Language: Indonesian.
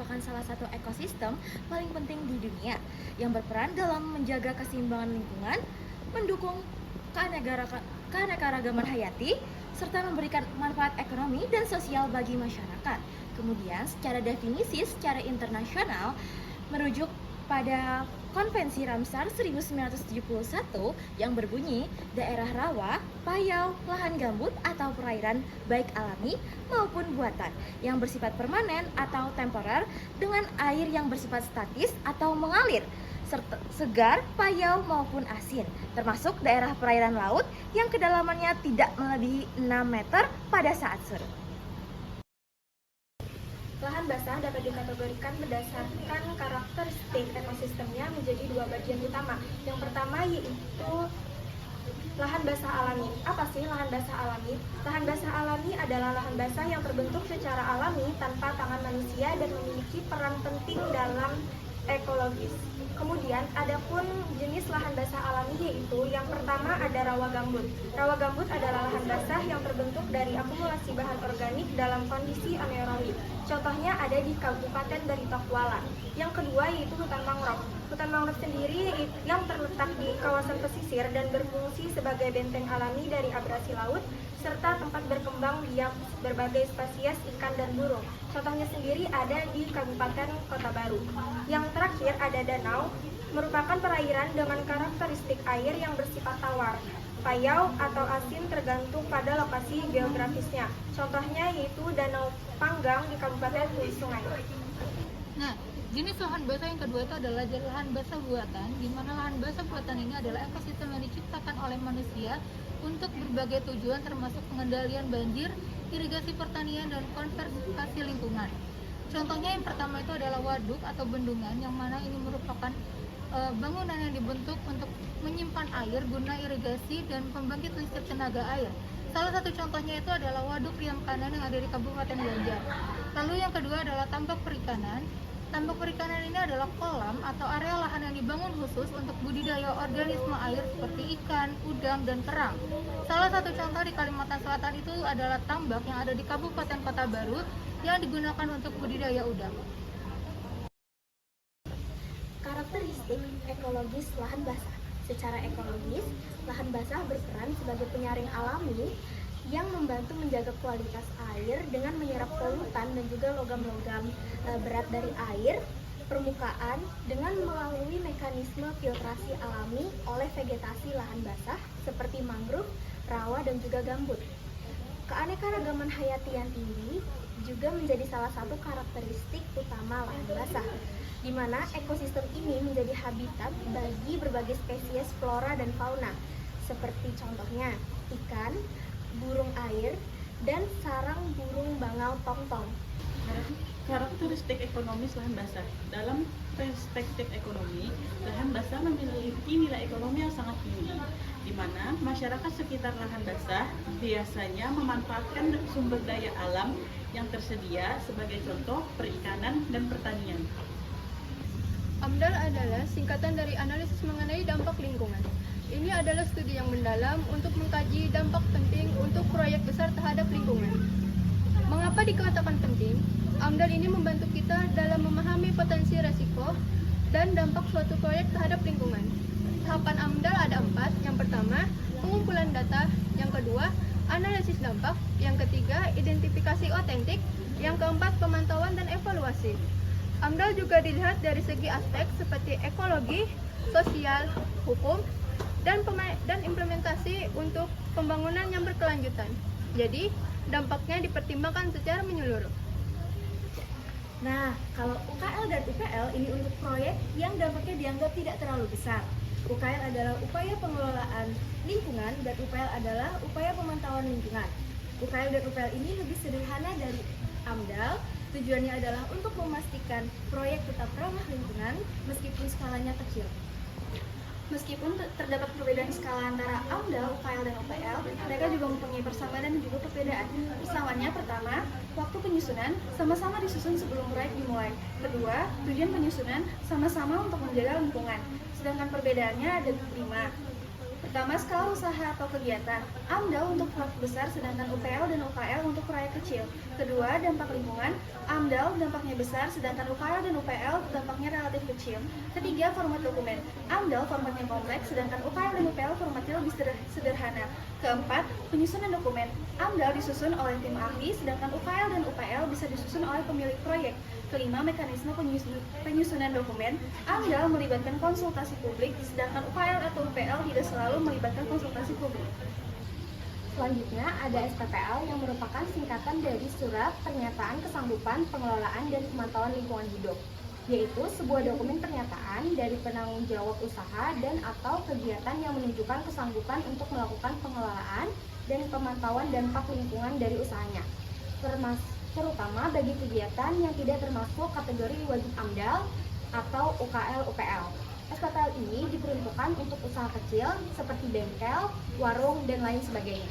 merupakan salah satu ekosistem paling penting di dunia yang berperan dalam menjaga keseimbangan lingkungan, mendukung keanekaragaman hayati, serta memberikan manfaat ekonomi dan sosial bagi masyarakat. Kemudian, secara definisi secara internasional merujuk pada Konvensi Ramsar 1971 yang berbunyi daerah rawa, payau, lahan gambut atau perairan baik alami maupun buatan yang bersifat permanen atau temporer dengan air yang bersifat statis atau mengalir, serta segar, payau maupun asin, termasuk daerah perairan laut yang kedalamannya tidak melebihi 6 meter pada saat surut. Lahan basah dapat dikategorikan berdasarkan karakteristik ekosistemnya menjadi dua bagian utama. Yang pertama yaitu lahan basah alami. Apa sih lahan basah alami? Lahan basah alami adalah lahan basah yang terbentuk secara alami tanpa tangan manusia dan memiliki peran penting dalam ekologis. Kemudian ada pun jenis lahan basah alami yaitu yang pertama ada rawa gambut. Rawa gambut adalah lahan basah yang terbentuk dari akumulasi bahan organik dalam kondisi anaerobik. Contohnya ada di Kabupaten Barito Kuala. Yang kedua yaitu hutan mangrove. Hutan mangrove sendiri yang terletak di kawasan pesisir dan berfungsi sebagai benteng alami dari abrasi laut serta tempat berkembang biak berbagai spesies ikan dan burung. Contohnya sendiri ada di Kabupaten Kota Baru. Yang terakhir ada danau, merupakan perairan dengan karakteristik air yang bersifat tawar. Payau atau asin tergantung pada lokasi geografisnya. Contohnya yaitu Danau Panggang di Kabupaten Hulu Sungai. Nah, jenis lahan basah yang kedua itu adalah lahan basah buatan, di mana lahan basah buatan ini adalah ekosistem yang diciptakan oleh manusia untuk berbagai tujuan termasuk pengendalian banjir, irigasi pertanian, dan konservasi lingkungan. Contohnya yang pertama itu adalah waduk atau bendungan, yang mana ini merupakan bangunan yang dibentuk untuk menyimpan air guna irigasi dan pembangkit listrik tenaga air. Salah satu contohnya itu adalah Waduk Riam Kanan yang ada di Kabupaten Banjar. Lalu yang kedua adalah tambak perikanan. Tambak perikanan ini adalah kolam atau area lahan yang dibangun khusus untuk budidaya organisme air seperti ikan, udang, dan kerang. Salah satu contoh di Kalimantan Selatan itu adalah tambak yang ada di Kabupaten Kota Baru yang digunakan untuk budidaya udang. Karakteristik ekologis lahan basah. Secara ekologis, lahan basah berperan sebagai penyaring alami yang membantu menjaga kualitas air dengan menyerap polutan dan juga logam-logam berat dari air permukaan dengan melalui mekanisme filtrasi alami oleh vegetasi lahan basah seperti mangrove, rawa, dan juga gambut. Keanekaragaman hayati yang tinggi juga menjadi salah satu karakteristik utama lahan basah, di mana ekosistem ini menjadi habitat bagi berbagai spesies flora dan fauna, seperti contohnya ikan, burung air, dan sarang burung bangau tongtong. Karakteristik ekonomis lahan basah. Dalam perspektif ekonomi, lahan basah memiliki nilai ekonomi yang sangat tinggi, di mana masyarakat sekitar lahan basah biasanya memanfaatkan sumber daya alam yang tersedia, sebagai contoh perikanan dan pertanian. AMDAL adalah singkatan dari analisis mengenai dampak lingkungan. Ini adalah studi yang mendalam untuk mengkaji dampak penting untuk proyek besar terhadap lingkungan. Mengapa dikatakan penting? AMDAL ini membantu kita dalam memahami potensi resiko dan dampak suatu proyek terhadap lingkungan. Tahapan AMDAL ada 4. Yang pertama, pengumpulan data. Yang kedua, analisis dampak. Yang ketiga, identifikasi otentik. Yang keempat, pemantauan dan evaluasi. AMDAL juga dilihat dari segi aspek seperti ekologi, sosial, hukum, dan implementasi untuk pembangunan yang berkelanjutan. Jadi, dampaknya dipertimbangkan secara menyeluruh. Nah, kalau UKL dan UPL ini untuk proyek yang dampaknya dianggap tidak terlalu besar. UKL adalah upaya pengelolaan lingkungan dan UPL adalah upaya pemantauan lingkungan. UKL dan UPL ini lebih sederhana dari AMDAL. Tujuannya adalah untuk memastikan proyek tetap ramah lingkungan meskipun skalanya kecil. Meskipun terdapat perbedaan skala antara AMDAL, UKL, dan UPL, mereka juga mempunyai persamaan dan juga perbedaan. Persamaannya pertama, waktu penyusunan sama-sama disusun sebelum proyek dimulai. Kedua, tujuan penyusunan sama-sama untuk menjaga lingkungan. Sedangkan perbedaannya ada 5. Pertama, skala usaha atau kegiatan. AMDAL untuk proyek besar, sedangkan UPL dan UKL untuk proyek kecil. Kedua, dampak lingkungan. AMDAL dampaknya besar, sedangkan UKL dan UPL dampaknya relatif kecil. Ketiga, format dokumen. AMDAL formatnya kompleks, sedangkan UKL dan UPL formatnya lebih sederhana. Keempat, penyusunan dokumen. AMDAL disusun oleh tim ahli, sedangkan UKL dan UPL bisa disusun oleh pemilik proyek. Kelima, mekanisme penyusunan dokumen. AMDAL melibatkan konsultasi publik, sedangkan UKL atau UPL tidak selalu melibatkan konsultasi publik. Selanjutnya ada SPPL yang merupakan singkatan dari Surat Pernyataan Kesanggupan Pengelolaan dan Pemantauan Lingkungan Hidup, yaitu sebuah dokumen pernyataan dari penanggung jawab usaha dan atau kegiatan yang menunjukkan kesanggupan untuk melakukan pengelolaan dan pemantauan dampak lingkungan dari usahanya, terutama bagi kegiatan yang tidak termasuk kategori wajib AMDAL atau UKL-UPL. SPPL ini diperuntukkan untuk usaha kecil seperti bengkel, warung, dan lain sebagainya.